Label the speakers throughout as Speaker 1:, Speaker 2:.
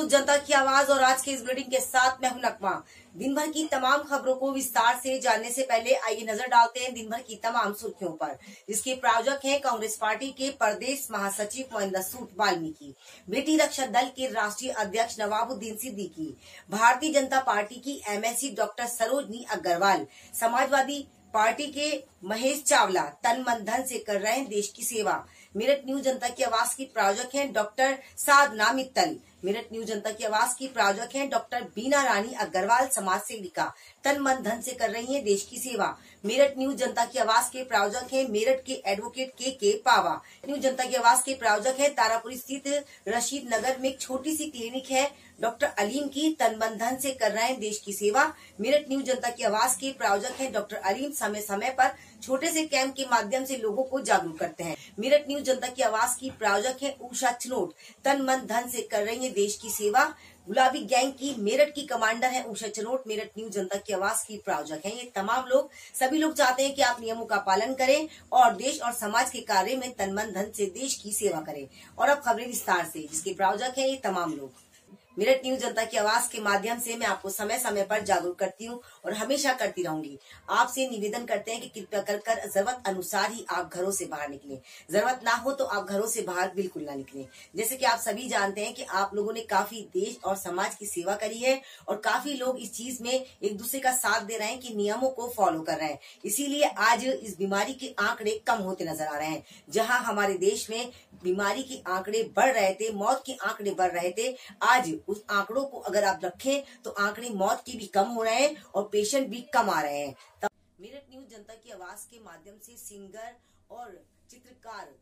Speaker 1: News जनता की आवाज और आज के इस बुलेटिन के साथ मैं हूं नकमा। दिन भर की तमाम खबरों को विस्तार से जानने से पहले आइए नजर डालते हैं दिन भर की तमाम सुर्खियों पर, जिसके प्रायोजक हैं कांग्रेस पार्टी के प्रदेश महासचिव महेंद्र सूद वाल्मीकि, बेटी रक्षा दल के राष्ट्रीय अध्यक्ष नवाबुद्दीन सिद्दीकी, भारतीय जनता पार्टी की MLC doctor Sarojini Agarwal, Samajwadi Party के महेश चावला तन मन धन से कर रहे हैं देश की सेवा। मेरठ न्यूज जनता की आवाज की प्रायोजक हैं डॉक्टर साधना मित्तल। मेरठ न्यूज जनता की आवाज की प्रायोजक हैं डॉक्टर बीना रानी अग्रवाल, समाज सेविका, तन मन धन से कर रही हैं देश की सेवा। मेरठ न्यूज जनता की आवाज के प्रायोजक हैं मेरठ के एडवोकेट के पावा। न्यूज जनता की आवाज के प्रायोजक हैं तारापुरी स्थित रशीद नगर में एक छोटी सी क्लिनिक है डॉक्टर अलीम की, तन मन धन से कर रहे हैं देश की सेवा। मेरठ न्यूज जनता की आवाज के प्रायोजक हैं डॉक्टर अलीम, समय समय पर छोटे से कैंप के माध्यम से लोगों को जागरूक करते हैं। मेरठ न्यूज जनता की आवाज की प्रायोजक है उषा चनोट, तन मन धन से कर रही है देश की सेवा। गुलाबी गैंग की मेरठ की कमांडर है उषा चनोट, मेरठ न्यूज जनता की आवाज की प्रायोजक हैं। ये तमाम लोग, सभी लोग चाहते हैं कि आप नियमों का पालन करें और देश और समाज के कार्य में तन मन धन से देश की सेवा करें। और अब खबरें विस्तार से, जिसके प्रायोजक है ये तमाम लोग। मेरठ न्यूज जनता की आवाज के माध्यम से मैं आपको समय समय पर जागरूक करती हूँ और हमेशा करती रहूंगी। आपसे निवेदन करते हैं कि कृपया कर जरूरत अनुसार ही आप घरों से बाहर निकलें। जरूरत ना हो तो आप घरों से बाहर बिल्कुल ना निकलें। जैसे कि आप सभी जानते हैं कि आप लोगों ने काफी देश और समाज की सेवा करी है और काफी लोग इस चीज में एक दूसरे का साथ दे रहे हैं कि नियमों को फॉलो कर रहे हैं। इसीलिए आज इस बीमारी के आंकड़े कम होते नजर आ रहे हैं। जहाँ हमारे देश में बीमारी के आंकड़े बढ़ रहे थे, मौत के आंकड़े बढ़ रहे थे, आज उस आंकड़ों को अगर आप रखें तो आंकड़े मौत के भी कम हो रहे हैं और पेशेंट भी कम आ रहे हैं। मेरठ न्यूज जनता की आवाज के माध्यम से सिंगर और चित्रकार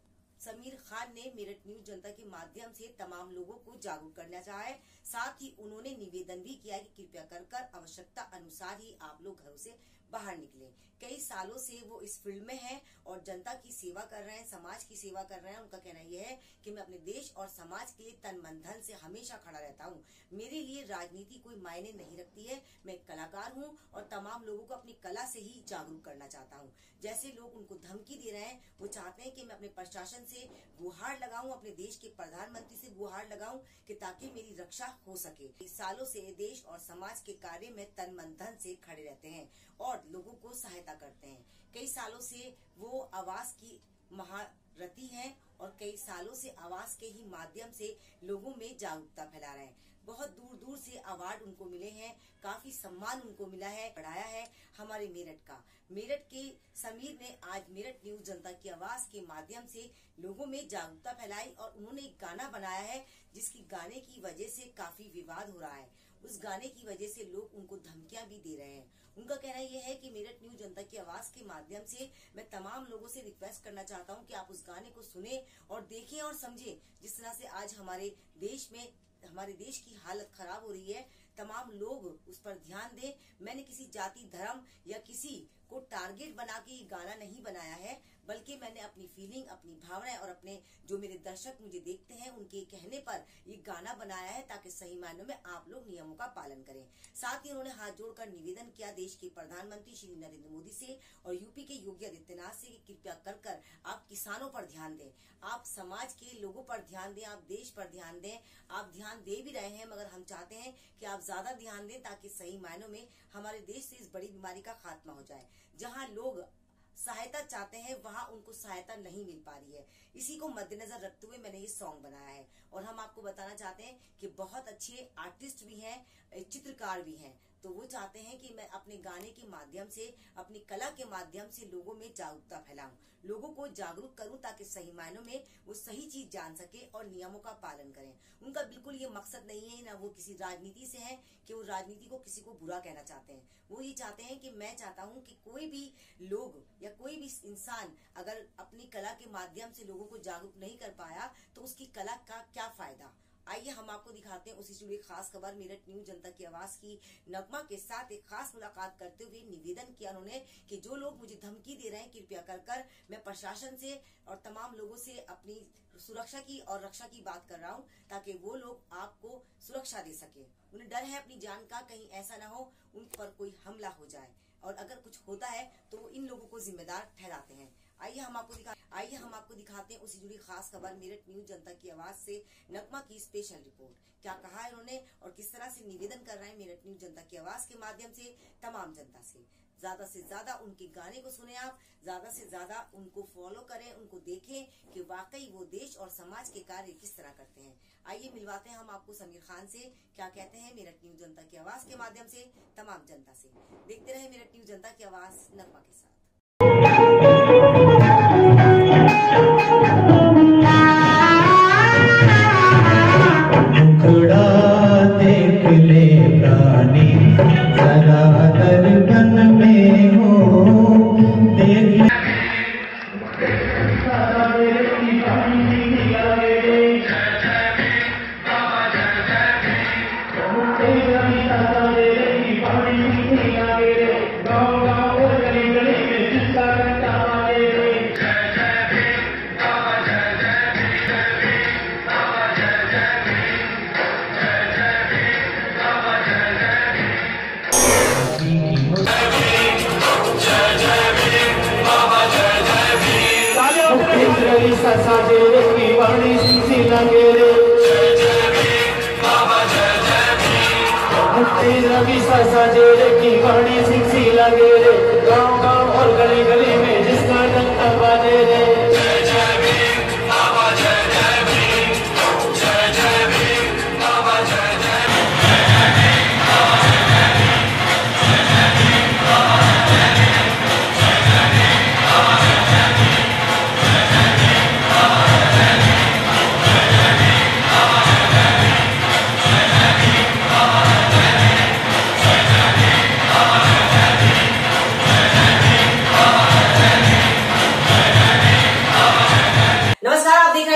Speaker 1: समीर खान ने मेरठ न्यूज जनता के माध्यम से तमाम लोगों को जागरूक करना चाहा है। साथ ही उन्होंने निवेदन भी किया कि कृपया कर आवश्यकता अनुसार ही आप लोग घरों से बाहर निकले। कई सालों से वो इस फील्ड में हैं और जनता की सेवा कर रहे हैं, समाज की सेवा कर रहे हैं। उनका कहना यह है कि मैं अपने देश और समाज के लिए तन मन धन से हमेशा खड़ा रहता हूँ। मेरे लिए राजनीति कोई मायने नहीं रखती है। मैं एक कलाकार हूँ और तमाम लोगों को अपनी कला से ही जागरूक करना चाहता हूँ। जैसे लोग उनको धमकी दे रहे हैं, वो चाहते हैं कि मैं अपने प्रशासन से गुहार लगाऊं, अपने देश के प्रधानमंत्री से गुहार लगाऊं कि ताकि मेरी रक्षा हो सके। इस सालों से देश और समाज के कार्य में तन मन धन से खड़े रहते हैं और लोगों को सहायता करते हैं। कई सालों से वो आवाज की महारथी हैं और कई सालों से आवाज के ही माध्यम से लोगों में जागरूकता फैला रहे हैं। बहुत दूर दूर से अवार्ड उनको मिले हैं, काफी सम्मान उनको मिला है, बढ़ाया है हमारे मेरठ का। मेरठ के समीर ने आज मेरठ न्यूज जनता की आवाज के माध्यम से लोगों में जागरूकता फैलाई और उन्होंने एक गाना बनाया है, जिसकी गाने की वजह से काफी विवाद हो रहा है। उस गाने की वजह से लोग उनको धमकियां भी दे रहे हैं। उनका कहना यह है कि मेरठ न्यूज जनता की आवाज के माध्यम से मैं तमाम लोगों से रिक्वेस्ट करना चाहता हूं कि आप उस गाने को सुने और देखें और समझें। जिस तरह से आज हमारे देश की हालत खराब हो रही है, तमाम लोग उस पर ध्यान दें। मैंने किसी जाति, धर्म या किसी को टारगेट बना के ये गाना नहीं बनाया है, बल्कि मैंने अपनी फीलिंग, अपनी भावनाएं और अपने जो मेरे दर्शक मुझे देखते हैं उनके कहने पर ये गाना बनाया है, ताकि सही मायनों में आप लोग नियमों का पालन करें। साथ ही उन्होंने हाथ जोड़कर निवेदन किया देश के प्रधानमंत्री श्री नरेंद्र मोदी से और यूपी के योगी आदित्यनाथ से कि कृपया कर आप किसानों पर ध्यान दें, आप समाज के लोगों पर ध्यान दें, आप देश पर ध्यान दें। आप ध्यान दे भी रहे हैं, मगर हम चाहते हैं कि आप ज्यादा ध्यान दें ताकि सही मायनों में हमारे देश से इस बड़ी बीमारी का खात्मा हो जाए। जहां लोग सहायता चाहते हैं वहां उनको सहायता नहीं मिल पा रही है। इसी को मद्देनजर रखते हुए मैंने ये सॉन्ग बनाया है और हम आपको बताना चाहते हैं कि बहुत अच्छे आर्टिस्ट भी हैं, चित्रकार भी हैं, तो वो चाहते हैं कि मैं अपने गाने के माध्यम से, अपनी कला के माध्यम से लोगों में जागरूकता फैलाऊं, लोगों को जागरूक करूं ताकि सही मायनों में वो सही चीज जान सके और नियमों का पालन करें। उनका बिल्कुल ये मकसद नहीं है, ना वो किसी राजनीति से है कि वो राजनीति को किसी को बुरा कहना चाहते हैं। वो ये चाहते हैं कि मैं चाहता हूं कि कोई भी लोग या कोई भी इंसान अगर अपनी कला के माध्यम से लोगों को जागरूक नहीं कर पाया तो उसकी कला का क्या फायदा। आइए हम आपको दिखाते हैं उसी से जुड़ी खास खबर। मेरठ न्यूज जनता की आवाज की नगमा के साथ एक खास मुलाकात करते हुए निवेदन किया उन्होंने कि जो लोग मुझे धमकी दे रहे हैं, कृपया कर मैं प्रशासन से और तमाम लोगों से अपनी सुरक्षा की और रक्षा की बात कर रहा हूं, ताकि वो लोग आपको सुरक्षा दे सके। उन्हें डर है अपनी जान का, कहीं ऐसा ना हो उन पर कोई हमला हो जाए और अगर कुछ होता है तो वो इन लोगों को जिम्मेदार ठहराते हैं। आइए हम आपको दिखाते हैं उससे जुड़ी खास खबर। मेरठ न्यूज जनता की आवाज से नगमा की स्पेशल रिपोर्ट। क्या कहा है उन्होंने और किस तरह से निवेदन कर रहे हैं मेरठ न्यूज जनता की आवाज के माध्यम से तमाम जनता से ज्यादा उनके गाने को सुने, आप ज्यादा से ज्यादा उनको फॉलो करें, उनको देखें कि वाकई वो देश और समाज के कार्य किस तरह करते हैं। आइए मिलवाते हैं हम आपको समीर खान से, क्या कहते हैं मेरठ न्यूज जनता की आवाज के माध्यम से तमाम जनता से। देखते रहे मेरठ न्यूज जनता की आवाज नगमा के साथ।
Speaker 2: थोड़ा देख ले प्राणी जरा दर्पण में हो देख रवि साजे रे की वाणी सिंसी लगे रे रवि साजे रे की वाणी सिंसी लगे रे गाँव गाँव और गली गली में जिसका डंका बाजे रे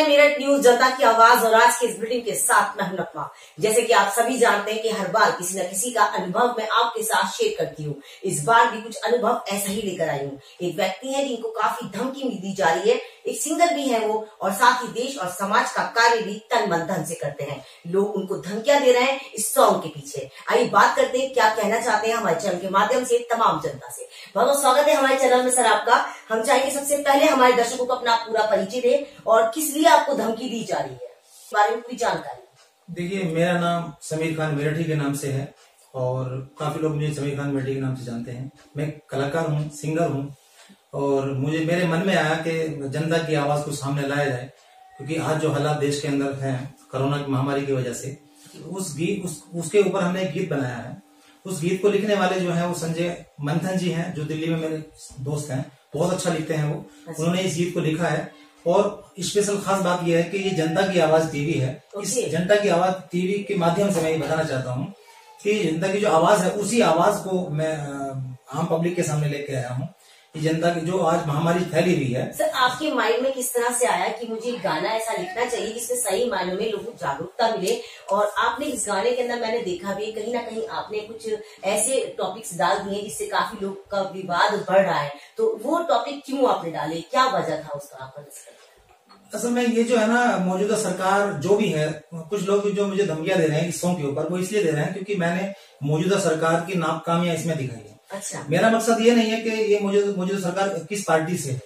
Speaker 1: मेरठ न्यूज जनता की आवाज और आज के इस बुलेटिन के साथ मैं हूं नगमा। जैसे कि आप सभी जानते हैं कि हर बार किसी न किसी का अनुभव मैं आपके साथ शेयर करती हूँ। इस बार भी कुछ अनुभव ऐसा ही लेकर आई हूँ। एक व्यक्ति है जिनको काफी धमकी दी जा रही है, एक सिंगर भी है वो, और साथ ही देश और समाज का कार्य भी तन मन धन से करते हैं। लोग उनको धमकियां दे रहे हैं इस सॉन्ग के पीछे। आइए बात करते हैं क्या कहना चाहते हैं हमारे चैनल के माध्यम से तमाम जनता से। बहुत बहुत स्वागत है हमारे चैनल में सर आपका। हम चाहेंगे सबसे पहले हमारे दर्शकों को अपना पूरा परिचय दें और किस लिए आपको धमकी दी जा रही है, इस बारे में पूरी जानकारी।
Speaker 3: देखिए, मेरा नाम समीर खान मेरठी के नाम से है और काफी लोग मुझे समीर खान मेरठी के नाम से जानते हैं। मैं कलाकार हूँ, सिंगर हूँ और मेरे मन में आया कि जनता की आवाज को सामने लाया जाए, क्योंकि आज जो हालात देश के अंदर हैं कोरोना की महामारी की वजह से, उसके ऊपर हमने एक गीत बनाया है। उस गीत को लिखने वाले जो हैं वो संजय मंथन जी हैं, जो दिल्ली में मेरे दोस्त हैं, बहुत अच्छा लिखते हैं वो। उन्होंने इस गीत को लिखा है और स्पेशल खास बात यह है कि ये जनता की आवाज टीवी है। इस जनता की आवाज टीवी के माध्यम से मैं ये बताना चाहता हूँ कि जनता की जो आवाज है उसी आवाज को मैं आम पब्लिक के सामने लेके आया हूँ। जनता की जो आज महामारी फैली हुई है।
Speaker 1: सर, आपके माइंड में किस तरह से आया कि मुझे गाना ऐसा लिखना चाहिए जिससे सही मायनों में लोगों को जागरूकता मिले? और आपने इस गाने के अंदर मैंने देखा भी कहीं ना कहीं आपने कुछ ऐसे टॉपिक्स डाल दिए जिससे काफी लोग का विवाद बढ़ रहा है, तो वो टॉपिक क्यों आपने डाले, क्या वजह था उसका? आप
Speaker 3: असल में ये जो है ना, मौजूदा सरकार जो भी है, कुछ लोग जो मुझे धमकियां दे रहे हैं इस सॉन्ग के ऊपर, वो इसलिए दे रहे हैं क्योंकि मैंने मौजूदा सरकार की नाकामियां इसमें दिखाई है।
Speaker 1: अच्छा। मेरा
Speaker 3: मेरा मकसद ये नहीं है कि ये मौजूदा सरकार किस पार्टी से है।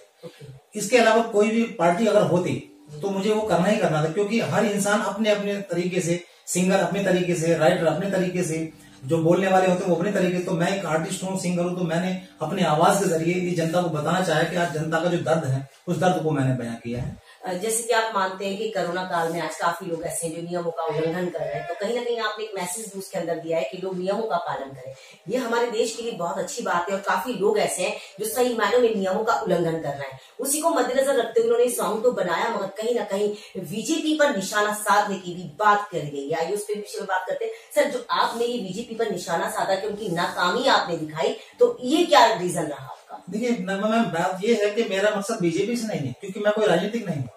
Speaker 3: इसके अलावा कोई भी पार्टी अगर होती तो मुझे वो करना ही करना था, क्योंकि हर इंसान अपने अपने तरीके से, सिंगर अपने तरीके से, राइटर अपने तरीके से, जो बोलने वाले होते हैं वो अपने तरीके से। तो मैं एक आर्टिस्ट हूँ, सिंगर हूँ, तो मैंने अपने आवाज के जरिए ये जनता को बताना चाहा कि आज जनता का जो दर्द है उस दर्द को मैंने बयां किया है।
Speaker 1: जैसे कि आप मानते हैं कि कोरोना काल में आज काफी लोग ऐसे हैं जो नियमों का उल्लंघन कर रहे हैं, तो कहीं ना कहीं आपने एक मैसेज भी उसके अंदर दिया है कि लोग नियमों का पालन करें। ये हमारे देश के लिए बहुत अच्छी बात है और काफी लोग ऐसे हैं जो सही मायनों में नियमों का उल्लंघन कर रहे हैं। उसी को मद्देनजर रखते हुए उन्होंने सॉन्ग तो बनाया, मगर कहीं ना कहीं बीजेपी पर निशाना साधने की भी बात करी गई है। आइए उस पर विषय में बात करते हैं। सर, जो आपने ये बीजेपी पर निशाना साधा कि उनकी नाकामी आपने दिखाई, तो ये क्या रीजन रहा आपका?
Speaker 3: देखिए मैम, बात ये है कि मेरा मकसद बीजेपी से नहीं है, क्योंकि मैं कोई राजनीतिक नहीं हूँ।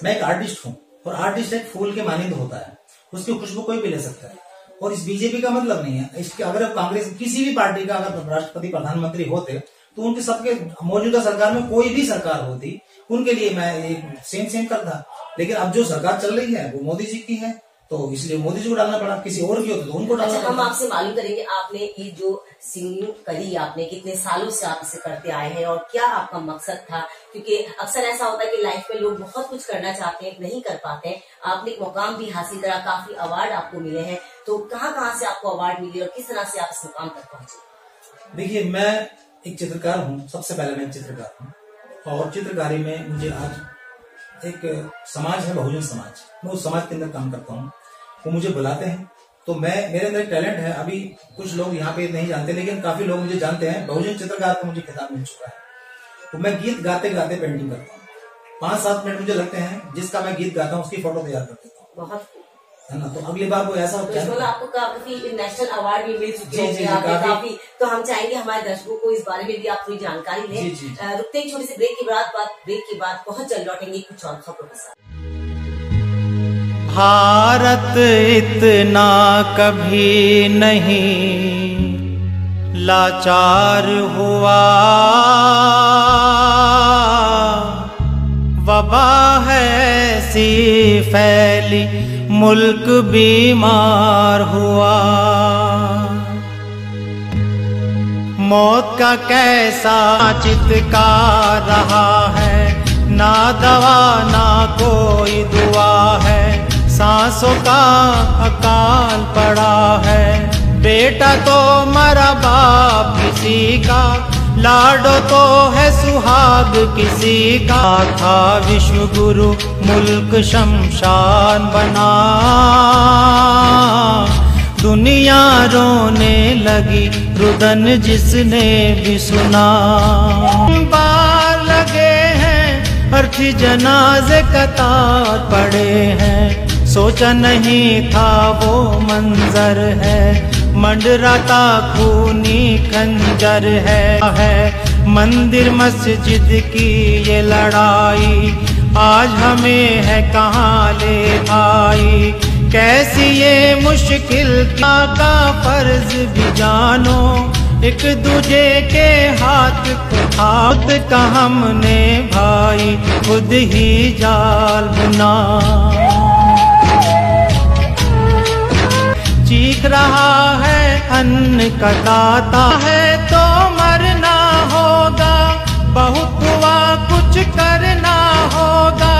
Speaker 3: मैं एक आर्टिस्ट हूँ और आर्टिस्ट एक फूल के मानिंद होता है, उसकी खुशबू कोई भी ले सकता है। और इस बीजेपी का मतलब नहीं है इसके, अगर कांग्रेस किसी भी पार्टी का अगर राष्ट्रपति प्रधानमंत्री होते तो उनके सबके मौजूदा सरकार में कोई भी सरकार होती, उनके लिए मैं एक सेम करता। लेकिन अब जो सरकार चल रही है वो मोदी जी की है, तो इसलिए मोदी जी को डालना पड़ा, किसी और की होते तो उनको डालना
Speaker 1: अच्छा, हम
Speaker 3: पड़ा।
Speaker 1: आपसे मालूम करेंगे आपने ये जो सिंगिंग करी आपने कितने सालों से आप इसे करते आए हैं और क्या आपका मकसद था, क्योंकि अक्सर ऐसा होता है कि लाइफ में लोग बहुत कुछ करना चाहते हैं नहीं कर पाते हैं। आपने एक मुकाम भी हासिल करा, काफी अवार्ड आपको मिले हैं, तो कहाँ से आपको अवार्ड मिले और किस तरह से आप इस मुकाम तक पहुंचे?
Speaker 3: देखिए, मैं एक चित्रकार हूँ, सबसे पहले मैं एक चित्रकार हूँ और चित्रकारी में मुझे आज एक समाज है, बहुजन समाज, मैं उस समाज के अंदर काम करता हूँ। वो मुझे बुलाते हैं तो मेरे अंदर टैलेंट है। अभी कुछ लोग यहाँ पे नहीं जानते लेकिन काफी लोग मुझे जानते हैं। बहुजन चित्रकार का मुझे खिताब मिल चुका है। तो मैं गीत गाते गाते पेंटिंग करता हूँ। 5-7 मिनट मुझे लगते हैं, जिसका मैं गीत गाता हूँ उसकी फोटो तैयार कर देता हूँ,
Speaker 1: बहुत
Speaker 3: है ना। तो अगली बार वो ऐसा होता है,
Speaker 1: तो आपको काफी नेशनल अवार्ड भी मिल चुके
Speaker 3: जी,
Speaker 1: हैं काफी। तो हम चाहेंगे हमारे दर्शकों को इस बारे में भी आप थोड़ी जानकारी लें। रुकते हैं छोटे से ब्रेक के बाद बहुत जल्द लौटेंगे कुछ और खबरों के साथ।
Speaker 4: भारत इतना कभी नहीं लाचार हुआ, वबा है ऐसी फैली मुल्क बीमार हुआ। मौत का कैसा चित्कार रहा है, ना दवा ना कोई दुआ है, सांसों का अकाल पड़ा है। बेटा तो मरा बाप किसी का, लाडो तो है सुहाग किसी का। था विश्व गुरु मुल्क शमशान बना, दुनिया रोने लगी रुदन जिसने भी सुना। बार लगे हैं अर्थी जनाजे कतार पड़े हैं, सोचा नहीं था वो मंजर है, मंडराता खूनी खंजर है। मंदिर मस्जिद की ये लड़ाई आज हमें है कहाँ ले आई। कैसी ये मुश्किल का फर्ज भी जानो, एक दूजे के हाथ का हमने भाई खुद ही जाल बुना। चीख रहा है अन्न का दाता है तो मरना होगा, बहुत हुआ कुछ करना होगा।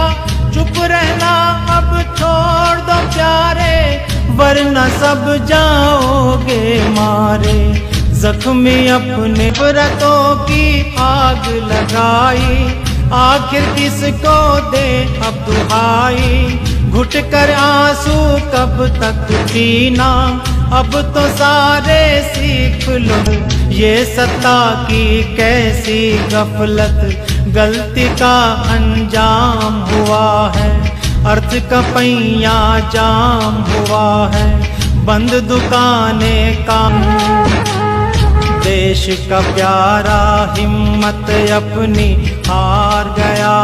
Speaker 4: चुप रहना अब छोड़ दो प्यारे, वरना सब जाओगे मारे। जख्मी अपने व्रतों की आग लगाई, आखिर किसको दे अब दुहाई। घुट कर आंसू कब तक पीना, अब तो सारे सीख लो ये सत्ता की कैसी गफलत। गलती का अंजाम हुआ है, अर्थ का पहिया जाम हुआ है। बंद दुकानें काम, देश का प्यारा हिम्मत अपनी हार गया।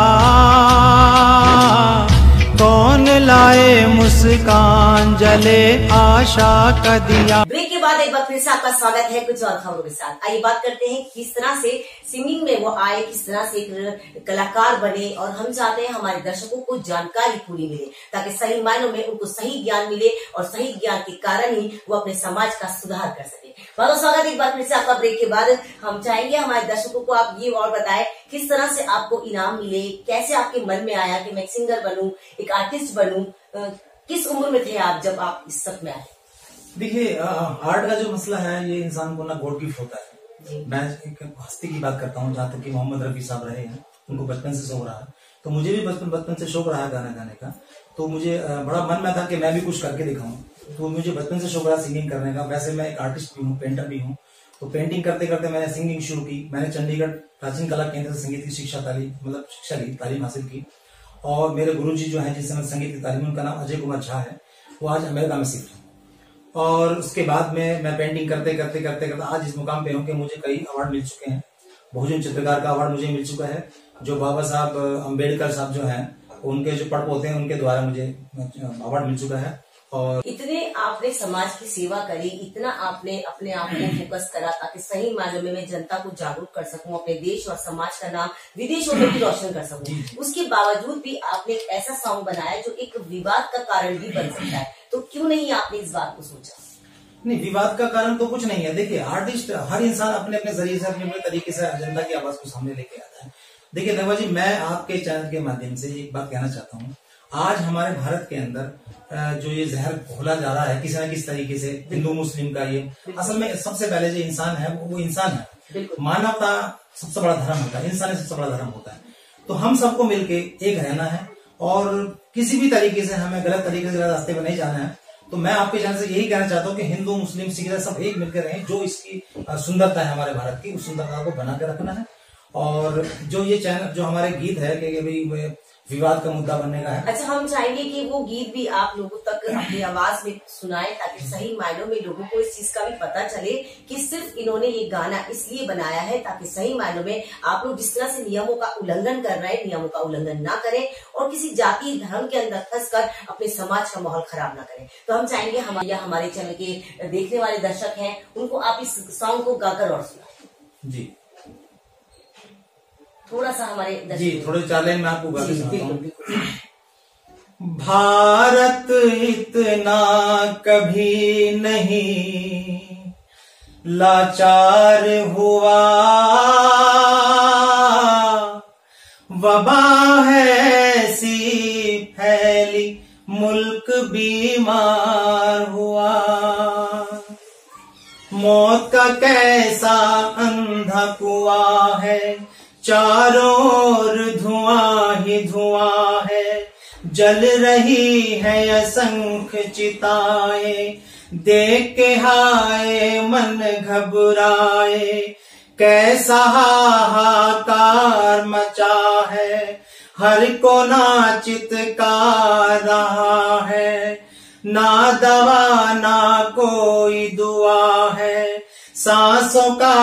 Speaker 4: कौन लाए मुस्कान जले आशा का दिया।
Speaker 1: ब्रेक के बाद एक बार फिर से आपका स्वागत है कुछ और खबरों के साथ। आइए बात करते हैं किस तरह से सिंगिंग में वो आए, किस तरह से एक कलाकार बने। और हम चाहते हैं हमारे दर्शकों को जानकारी पूरी मिले ताकि सही मायनों में उनको सही ज्ञान मिले और सही ज्ञान के कारण ही वो अपने समाज का सुधार कर सके। बहुत स्वागत एक बार फिर से आपका ब्रेक के बाद। हम चाहेंगे हमारे दर्शकों को आप ये और बताएं किस तरह से आपको इनाम मिले, कैसे आपके मन में आया कि मैं एक सिंगर बनूं, एक आर्टिस्ट बनूं। किस उम्र में थे आप जब आप इस सब में आए?
Speaker 3: देखिए, आर्ट का जो मसला है ये इंसान को ना गॉड गिफ्ट होता है। मैं एक हस्ती की बात करता हूँ, जहाँ तक कि मोहम्मद रफी साहब रहे हैं, उनको बचपन से शौक रहा, तो मुझे भी बचपन से शौक रहा गाना गाने का। तो मुझे बड़ा मन में था कि मैं भी कुछ करके दिखाऊं। तो मुझे बचपन से शौक रहा सिंगिंग करने का। वैसे मैं एक आर्टिस्ट भी हूँ, पेंटर भी हूँ। तो पेंटिंग करते करते मैंने सिंगिंग शुरू की। मैंने चंडीगढ़ प्राचीन कला केंद्र से संगीत की शिक्षा ली, तालीम हासिल की। और मेरे गुरुजी जो हैं जिससे मैं संगीत की तालीम, उनका नाम अजय कुमार झा है, वो आज अमेरिका में शिफ्ट है। और उसके बाद में मैं पेंटिंग करते करते आज इस मुकाम पे हूँ कि मुझे कई अवार्ड मिल चुके हैं। बहुजन चित्रकार का अवार्ड मुझे मिल चुका है, जो बाबा साहब अम्बेडकर साहब जो हैं उनके जो पड़पोते हैं उनके द्वारा मुझे अवार्ड मिल चुका है। और
Speaker 1: इतने आपने समाज की सेवा करी, इतना आपने अपने आप को फोकस करा ताकि सही मायनों में मैं जनता को जागरूक कर सकूं, अपने देश और समाज का नाम विदेशों में भी रोशन कर सकूं। उसके बावजूद भी आपने एक ऐसा सॉन्ग बनाया जो एक विवाद का कारण भी बन सकता है, तो क्यों नहीं आपने इस बात को सोचा?
Speaker 3: नहीं, विवाद का कारण तो कुछ नहीं है। देखिए, आर्टिस्ट हर इंसान अपने अपने जरिए से अपने अपने तरीके से जनता की आवाज को सामने लेके आता है। देखिए नगमा जी, मैं आपके चैनल के माध्यम से एक बात कहना चाहता हूँ। आज हमारे भारत के अंदर जो ये जहर घोला जा रहा है किसी न किसी तरीके से, हिंदू मुस्लिम का, ये असल में सबसे पहले जो इंसान है वो इंसान है। मानवता सबसे बड़ा धर्म होता है, इंसान सबसे बड़ा धर्म होता है। तो हम सबको मिलके एक रहना है और किसी भी तरीके से हमें गलत तरीके से रास्ते पर नहीं जाना है। तो मैं आपके चैनल से यही कहना चाहता हूँ कि हिंदू मुस्लिम सिख सब एक मिलकर रहें। जो इसकी सुंदरता है हमारे भारत की, उस सुंदरता को बना के रखना है। और जो ये चैनल, जो हमारे गीत है कि भाई विवाद का मुद्दा बनने का है।
Speaker 1: अच्छा, हम चाहेंगे कि वो गीत भी आप लोगों तक अपनी आवाज में सुनाएं ताकि सही मायनों में लोगों को इस चीज का भी पता चले कि सिर्फ इन्होंने ये गाना इसलिए बनाया है ताकि सही मायनों में आप लोग जिस तरह से नियमों का उल्लंघन कर रहे हैं, नियमों का उल्लंघन ना करें और किसी जाति धर्म के अंदर फंसकर अपने समाज का माहौल खराब ना करें। तो हम चाहेंगे हमारे चैनल के देखने वाले दर्शक हैं, उनको आप इस सॉन्ग को गाकर और सुनाएं।
Speaker 3: जी,
Speaker 1: थोड़ा सा हमारे
Speaker 3: जी, थोड़े 4 लाइन में आपको गाते सुनाता हूँ। भारत इतना कभी नहीं लाचार हुआ, वबा है ऐसी फैली मुल्क बीमार हुआ, मौत का कैसा अंधा कुआं है, चारों ओर धुआं ही धुआं है, जल रही है असंख्य चिताएं, देख के हाय मन घबराए, कैसा हाहाकार मचा है, हर कोना चित्कार रहा है, ना दवा ना कोई दुआ है, सांसों का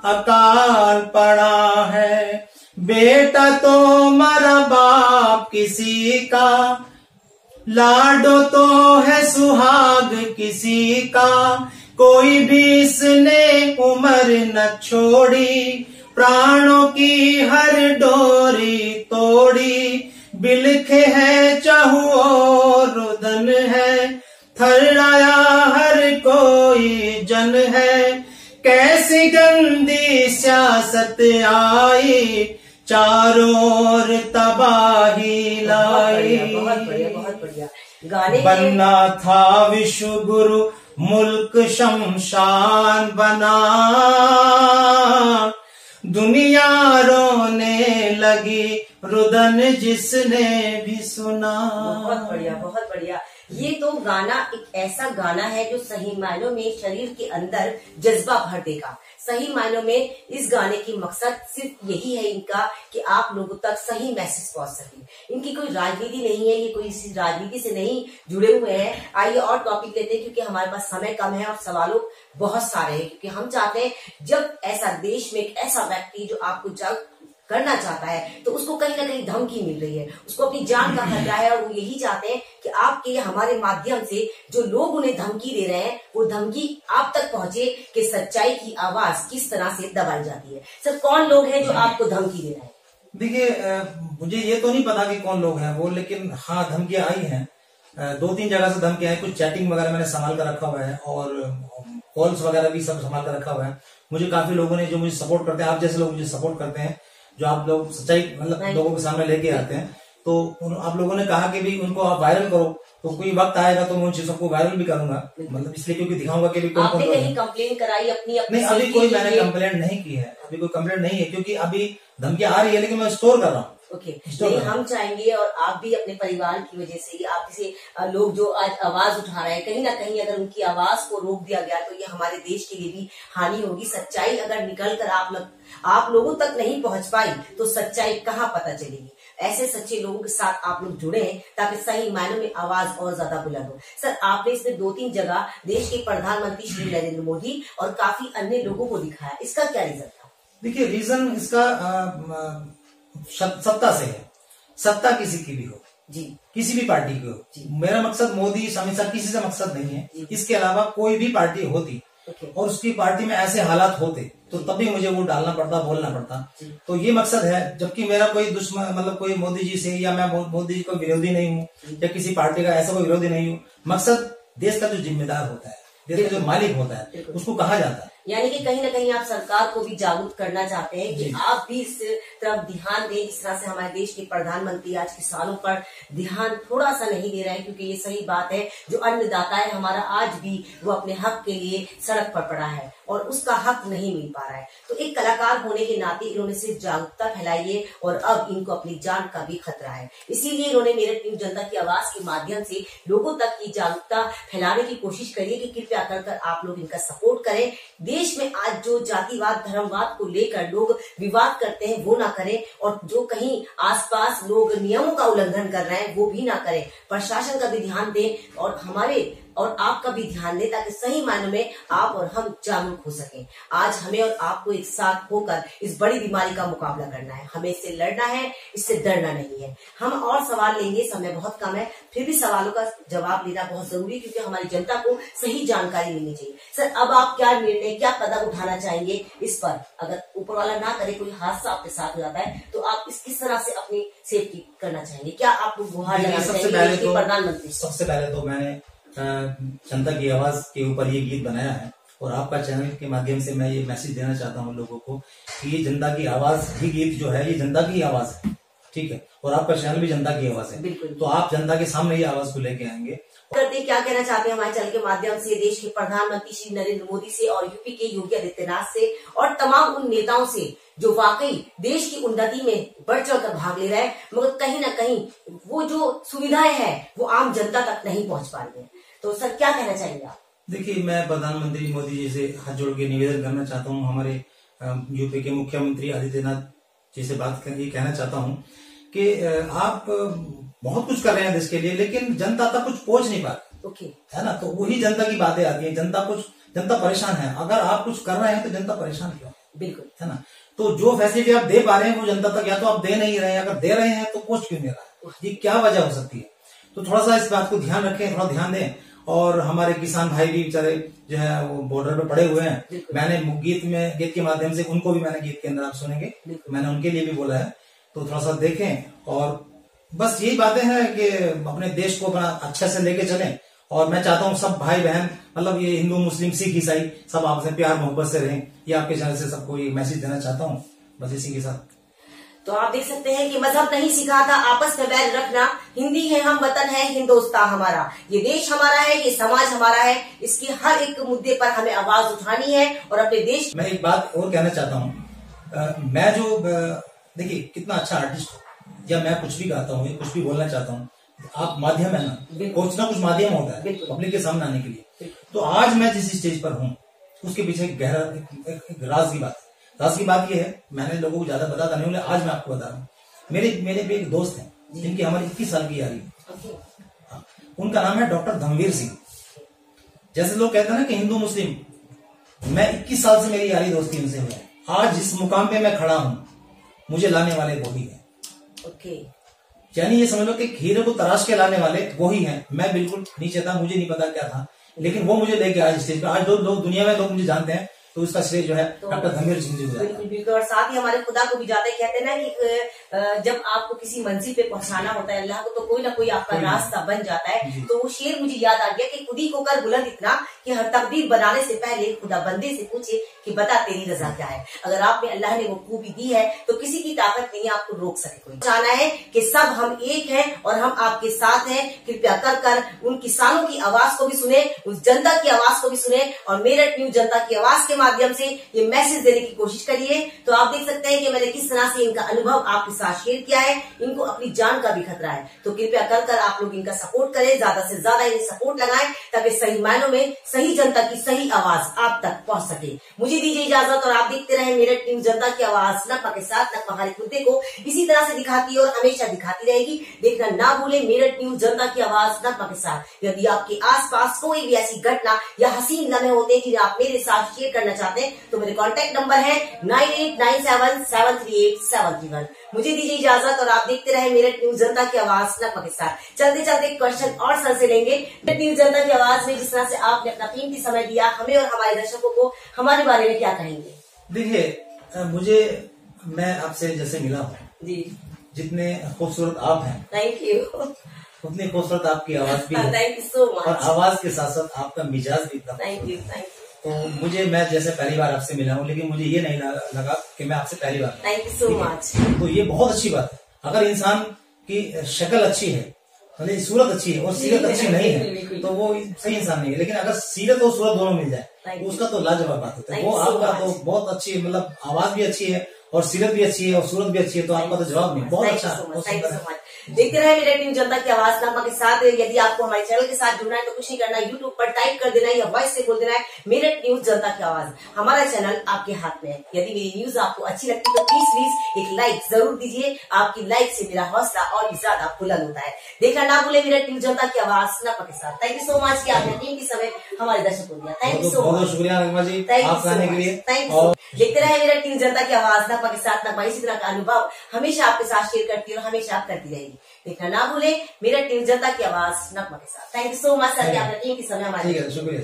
Speaker 3: अकाल पड़ा है, बेटा तो मरा बाप किसी का, लाडो तो है सुहाग किसी का, कोई भी इसने उम्र न छोड़ी, प्राणों की हर डोरी तोड़ी, बिलखे है चाहू रुदन है, थर्राया हर कोई जन है, कैसी गंदी सियासत आई, चारों ओर तबाही लाई।
Speaker 1: बहुत बढ़िया, बहुत बढ़िया गाने
Speaker 3: बनना था विश्व गुरु, मुल्क शमशान बना, दुनिया रोने लगी, रुदन जिसने भी सुना।
Speaker 1: बहुत बढ़िया, बहुत बढ़िया। ये तो गाना एक ऐसा गाना है जो सही मायनों में शरीर के अंदर जज्बा भर देगा। सही मायनों में इस गाने की मकसद सिर्फ यही है इनका कि आप लोगों तक सही मैसेज पहुंच सके। इनकी कोई राजनीति नहीं है, ये कोई इसी राजनीति से नहीं जुड़े हुए हैं। आइए और टॉपिक लेते हैं क्योंकि हमारे पास समय कम है और सवालों बहुत सारे हैं, क्योंकि हम चाहते हैं जब ऐसा देश में एक ऐसा व्यक्ति जो आपको जग करना चाहता है तो उसको कहीं ना कहीं धमकी मिल रही है, उसको अपनी जान का खतरा है और वो यही चाहते हैं कि आपके हमारे माध्यम से जो लोग उन्हें धमकी दे रहे हैं वो धमकी आप तक पहुंचे कि सच्चाई की आवाज किस तरह से दबाई जाती है। सर, कौन लोग हैं जो आपको धमकी दे रहे हैं?
Speaker 3: देखिए, मुझे ये तो नहीं पता कि कौन लोग हैं वो, लेकिन हाँ धमकियां आई हैं। 2-3 जगह से धमकियां आई। कुछ चैटिंग वगैरह मैंने संभाल कर रखा हुआ है और कॉल्स वगैरह भी सब संभाल कर रखा हुआ है। मुझे काफी लोगों ने जो मुझे सपोर्ट करते हैं, आप जैसे लोग मुझे सपोर्ट करते हैं, जो आप लोग सच्चाई मतलब लोगों के सामने लेके आते हैं, तो आप लोगों ने कहा कि भी उनको आप वायरल करो, तो कोई वक्त आएगा तो मैं उन चीजों को वायरल भी करूंगा, मतलब इसलिए क्योंकि दिखाऊंगा कि भी कौन
Speaker 1: आपने कहीं कंप्लेन कराई अपनी?
Speaker 3: नहीं, अभी कोई मैंने कंप्लेंट नहीं की है, अभी कोई कंप्लेंट नहीं है क्योंकि अभी धमकियां आ रही है लेकिन मैं स्टोर कर रहा हूँ।
Speaker 1: ओके, नहीं, हम चाहेंगे और आप भी अपने परिवार की वजह से आप जैसे लोग जो आज आवाज उठा रहे हैं, कहीं ना कहीं अगर उनकी आवाज को रोक दिया गया तो ये हमारे देश के लिए भी हानि होगी। सच्चाई अगर निकल कर आप लोगों तक नहीं पहुंच पाई तो सच्चाई कहाँ पता चलेगी। ऐसे सच्चे लोगों के साथ आप लोग जुड़े हैं ताकि सही मायनों में आवाज और ज्यादा बुलंद हो। सर, आपने इसमें 2-3 जगह देश के प्रधानमंत्री श्री नरेंद्र मोदी और काफी अन्य लोगों को दिखाया, इसका क्या रीजन था?
Speaker 3: देखिए, रीजन इसका सत्ता से है। सत्ता किसी की भी हो,
Speaker 1: जी,
Speaker 3: किसी भी पार्टी को। मेरा मकसद मोदी अमित शाह किसी से मकसद नहीं है। इसके अलावा कोई भी पार्टी होती और उसकी पार्टी में ऐसे हालात होते तो तभी मुझे वो डालना पड़ता, बोलना पड़ता। तो ये मकसद है। जबकि मेरा कोई दुश्मन मतलब कोई मोदी जी से, या मैं मोदी जी को विरोधी नहीं हूँ, या किसी पार्टी का ऐसा कोई विरोधी नहीं हूँ। मकसद देश का जो जिम्मेदार होता है, देश का जो मालिक होता है, उसको कहा जाता है।
Speaker 1: यानी कि कहीं ना कहीं आप सरकार को भी जागरूक करना चाहते हैं कि आप भी इस तरफ ध्यान दें। जिस तरह से हमारे देश के प्रधानमंत्री आज किसानों पर ध्यान थोड़ा सा नहीं दे रहे हैं, क्योंकि ये सही बात है, जो अन्नदाता है हमारा आज भी वो अपने हक के लिए सड़क पर पड़ा है और उसका हक नहीं मिल पा रहा है। तो एक कलाकार होने के नाते इन्होंने सिर्फ जागरूकता फैलाई है और अब इनको अपनी जान का भी खतरा है। इसीलिए इन्होंने मेरठ न्यूज जनता की आवाज के माध्यम से लोगों तक की जागरूकता फैलाने की कोशिश करी है कि कृपया कर आप लोग इनका सपोर्ट करें। देश में आज जो जातिवाद धर्मवाद को लेकर लोग विवाद करते हैं वो ना करें, और जो कहीं आसपास लोग नियमों का उल्लंघन कर रहे हैं वो भी ना करें। प्रशासन का भी ध्यान दें और हमारे और आपका भी ध्यान दें, ताकि सही मायनों में आप और हम जागरूक हो सकें। आज हमें और आपको एक साथ होकर इस बड़ी बीमारी का मुकाबला करना है। हमें इससे लड़ना है, इससे डरना नहीं है। हम और सवाल लेंगे, समय बहुत कम है, फिर भी सवालों का जवाब लेना बहुत जरूरी है, क्योंकि हमारी जनता को सही जानकारी मिलनी चाहिए। सर, अब आप क्या निर्णय, क्या कदम उठाना चाहेंगे इस पर? अगर ऊपर वाला ना करे, कोई हादसा आपके साथ हो जाता है, तो आप किस तरह से अपनी सेफ्टी करना चाहेंगे? क्या आप गुहार लगाना चाहेंगे प्रधानमंत्री?
Speaker 3: सबसे पहले तो मैंने जनता की आवाज के ऊपर ये गीत बनाया है, और आपका चैनल के माध्यम से मैं ये मैसेज देना चाहता हूँ लोगों को कि ये जनता की आवाज ही गीत जो है, ये जनता की आवाज है, ठीक है, और आपका चैनल भी जनता की आवाज है। तो आप जनता के सामने ये आवाज को लेके आएंगे।
Speaker 1: क्या कहना चाहते हैं हमारे चैनल के माध्यम से देश के प्रधानमंत्री श्री नरेंद्र मोदी से और यूपी के योगी आदित्यनाथ से और तमाम उन नेताओं से जो वाकई देश की उन्नति में बढ़ चढ़कर भाग ले रहे हैं, मगर कहीं ना कहीं वो जो सुविधाएं हैं वो आम जनता तक नहीं पहुंच पा रही है। तो सर, क्या कहना चाहेंगे आप?
Speaker 3: देखिए, मैं प्रधानमंत्री मोदी जी से हाथ जोड़ के निवेदन करना चाहता हूँ, हमारे यूपी के मुख्यमंत्री आदित्यनाथ जी से बात करके कहना चाहता हूँ कि आप बहुत कुछ कर रहे हैं देश के लिए, लेकिन जनता तक कुछ पहुंच नहीं पा रही, है ना। तो वही जनता की बातें आती है। जनता परेशान है। अगर आप कुछ कर रहे हैं तो जनता परेशान क्यों?
Speaker 1: बिल्कुल,
Speaker 3: है ना। तो जो फैसिलिटी आप दे पा रहे हैं वो जनता तक या तो आप दे नहीं रहे हैं, अगर दे रहे हैं तो पहुंच क्यों नहीं रहा है? ये क्या वजह हो सकती है? तो थोड़ा सा इस बात को ध्यान रखें, थोड़ा ध्यान दें। और हमारे किसान भाई भी बेचारे जो है वो बॉर्डर पे पड़े हुए हैं। मैंने गीत के माध्यम से उनको भी, मैंने गीत के अंदर आप सुनेंगे, मैंने उनके लिए भी बोला है। तो थोड़ा सा देखें, और बस यही बातें हैं कि अपने देश को अपना अच्छे से लेके चलें। और मैं चाहता हूँ सब भाई बहन, मतलब ये हिंदू मुस्लिम सिख ईसाई सब आपसे प्यार मोहब्बत से रहें। ये आपके चैनल से सबको ये मैसेज देना चाहता हूँ, बस इसी के साथ।
Speaker 1: तो आप देख सकते हैं कि मजहब नहीं सिखाता आपस में बैर रखना, हिंदी है हम वतन है हिंदुस्तान हमारा, ये देश हमारा है, ये समाज हमारा है। इसके हर एक मुद्दे पर हमें आवाज उठानी है और अपने देश।
Speaker 3: मैं एक बात और कहना चाहता हूँ, मैं जो देखिए कितना अच्छा आर्टिस्ट हूँ, या मैं कुछ भी गाता हूँ, कुछ भी बोलना चाहता हूँ, आप माध्यम है ना, कुछ ना कुछ माध्यम होता है पब्लिक के सामने आने के लिए। तो आज मैं जिस स्टेज पर हूँ उसके पीछे एक गहरा एक राज की बात है। राज की बात ये है, मैंने लोगों को ज्यादा बताता नहीं हूँ, आज मैं आपको बता रहा हूँ। मेरे भी एक दोस्त हैं जिनकी हमारी 21 साल की यारी है। उनका नाम है डॉक्टर धर्मवीर सिंह। जैसे लोग कहते हैं ना कि हिंदू मुस्लिम, मैं 21 साल से मेरी यारी दोस्ती उनसे हुई है। आज जिस मुकाम पे मैं खड़ा हूँ मुझे लाने वाले वही है। यानी ये समझ लो कि हीरे को तराश के लाने वाले वही हैं। मैं बिल्कुल नीचे था, मुझे नहीं पता क्या था, लेकिन वो मुझे लेके आज स्टेज पे। आज लोग दुनिया में लोग मुझे जानते हैं, तो उसका श्रेय जो है डॉक्टर धर्मवीर सिंह जी को जाता है।
Speaker 1: बिल्कुल बिल्कुल। और साथ ही हमारे खुदा को भी जाते कहते हैं ना कि जब आपको किसी मंजिल पे पहुंचाना होता है अल्लाह को, तो कोई ना कोई आपका रास्ता बन जाता है। तो वो शेर मुझे याद आ गया कि खुदी को कर बुलंद इतना कि हर तकदीर बनाने से पहले खुदा बंदे से पूछे कि बता तेरी रजा क्या है। अगर आप में अल्लाह ने वो खूबी दी है तो किसी की ताकत नहीं आपको रोक सके। कोई चाहना है कि सब हम एक हैं और हम आपके साथ हैं। कृपया कर उन किसानों की आवाज को भी सुने, उस जनता की आवाज को भी सुने, और मेरठ न्यूज जनता की आवाज के माध्यम से ये मैसेज देने की कोशिश करिए। तो आप देख सकते हैं कि मैंने किस तरह से इनका अनुभव आपके साथ शेयर किया है। इनको अपनी जान का भी खतरा है, तो कृपया कर आप लोग इनका सपोर्ट करें, ज्यादा से ज्यादा इन्हें सपोर्ट लगाएं, ताकि सही मायनों में सही जनता की सही आवाज आप तक पहुंच सके। मुझे दीजिए इजाजत, और आप देखते रहे मेरठ न्यूज जनता की आवाज, नकमा के साथ नकमा हर एक मुद्दे को इसी तरह से दिखाती है और हमेशा दिखाती रहेगी। देखना ना भूले मेरठ न्यूज जनता की आवाज, नकमा के साथ। यदि आपके आस पास कोई भी ऐसी घटना या हसीन लम्हे होते हैं जिन्हें आप मेरे साथ शेयर करना करना चाहते हैं तो मेरे कॉन्टेक्ट नंबर है 9897738731। मुझे दीजिए इजाजत और आप देखते रहे मेरठ न्यूज जनता की आवाज नगमा के साथ। चलते चलते क्वेश्चन और सर से लेंगे। मेरठ न्यूज जनता की आवाज में जिस तरह से आपने अपना कीमती समय दिया, हमें और हमारे दर्शकों को हमारे बारे में क्या कहेंगे?
Speaker 3: देखिए, मैं आपसे जैसे मिला हूँ जी, जितने खूबसूरत आप हैं, थैंक यू, उतनी खूबसूरत आपकी आवाज भी है।
Speaker 1: Thank you so much.
Speaker 3: और आवाज के साथ साथ आपका मिजाज भी इतना,
Speaker 1: थैंक यू।
Speaker 3: तो मैं जैसे पहली बार आपसे मिला हूँ, लेकिन मुझे ये नहीं लगा कि मैं आपसे पहली बार।
Speaker 1: Thank you so much.
Speaker 3: तो ये बहुत अच्छी बात है। अगर इंसान की शक्ल अच्छी है, मतलब सूरत अच्छी है और सीरत अच्छी नहीं है, तो वो सही इंसान नहीं है। लेकिन अगर सीरत और सूरत दोनों मिल जाए तो उसका तो लाजवाब बात होता है। वो आपका तो बहुत अच्छी, मतलब आवाज भी अच्छी है और सीरत भी अच्छी है और सूरत भी अच्छी है, तो आपका तो जवाब नहीं। बहुत अच्छा।
Speaker 1: देखते रहे मेरठ न्यूज जनता की आवाज नगमा के साथ। यदि आपको हमारे चैनल के साथ जुड़ना है तो कुछ नहीं करना, यूट्यूब पर टाइप कर देना या वॉइस से बोल देना है मेरठ न्यूज जनता की आवाज। हमारा चैनल आपके हाथ में है। यदि मेरी न्यूज आपको अच्छी लगती है तो प्लीज एक लाइक जरूर दीजिए। आपकी लाइक से मेरा हौसला और भी ज्यादा बुलंद होता है। देखना ना भूले मेरठ न्यूज जनता की आवाज नगमा के साथ। थैंक यू सो मच कि आपने कीमती समय हमारे दर्शकों को दिया। थैंक यू सो मच,
Speaker 3: शुक्रिया नगमा जी,
Speaker 1: थैंक
Speaker 3: आप आने के लिए।
Speaker 1: यू। देखते रहे मेरठ न्यूज जनता की आवाज नगमा के साथ। नगमा इसी तरह का अनुभव हमेशा आपके साथ शेयर करती है और हमेशा आप करती रहेगी। देखना ना भूले मेरठ न्यूज जनता की आवाज नगमा के साथ। Thank you so much sir, आपने कीमती समय हमारे।
Speaker 3: शुक्रिया।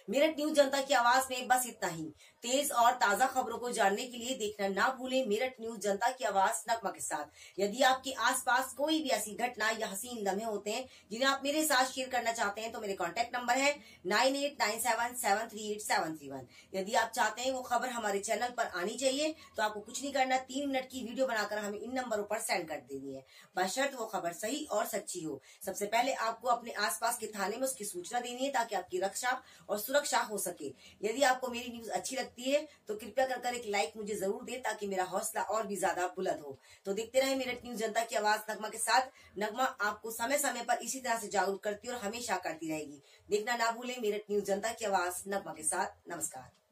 Speaker 1: मेरठ न्यूज जनता की आवाज में बस इतना ही। तेज और ताजा खबरों को जानने के लिए देखना ना भूलें मेरठ न्यूज जनता की आवाज नगमा के साथ। यदि आपके आसपास कोई भी ऐसी घटना या हसीन लम्हे होते हैं जिन्हें आप मेरे साथ शेयर करना चाहते हैं तो मेरे कॉन्टेक्ट नंबर है 9897738731। यदि आप चाहते हैं वो खबर हमारे चैनल पर आनी चाहिए तो आपको कुछ नहीं करना, 3 मिनट की वीडियो बनाकर हमें इन नंबरों पर सेंड कर देनी है, बशर्त वो खबर सही और सच्ची हो। सबसे पहले आपको अपने आसपास के थाने में उसकी सूचना देनी है ताकि आपकी रक्षा और सुरक्षा हो सके। यदि आपको मेरी न्यूज अच्छी लगती है तो कृपया कर एक लाइक मुझे जरूर दें ताकि मेरा हौसला और भी ज्यादा बुलंद हो। तो देखते रहे मेरठ न्यूज जनता की आवाज नगमा के साथ। नगमा आपको समय समय पर इसी तरह से जागरूक करती और हमेशा करती रहेगी। देखना ना भूलें मेरठ न्यूज जनता की आवाज नगमा के साथ। नमस्कार।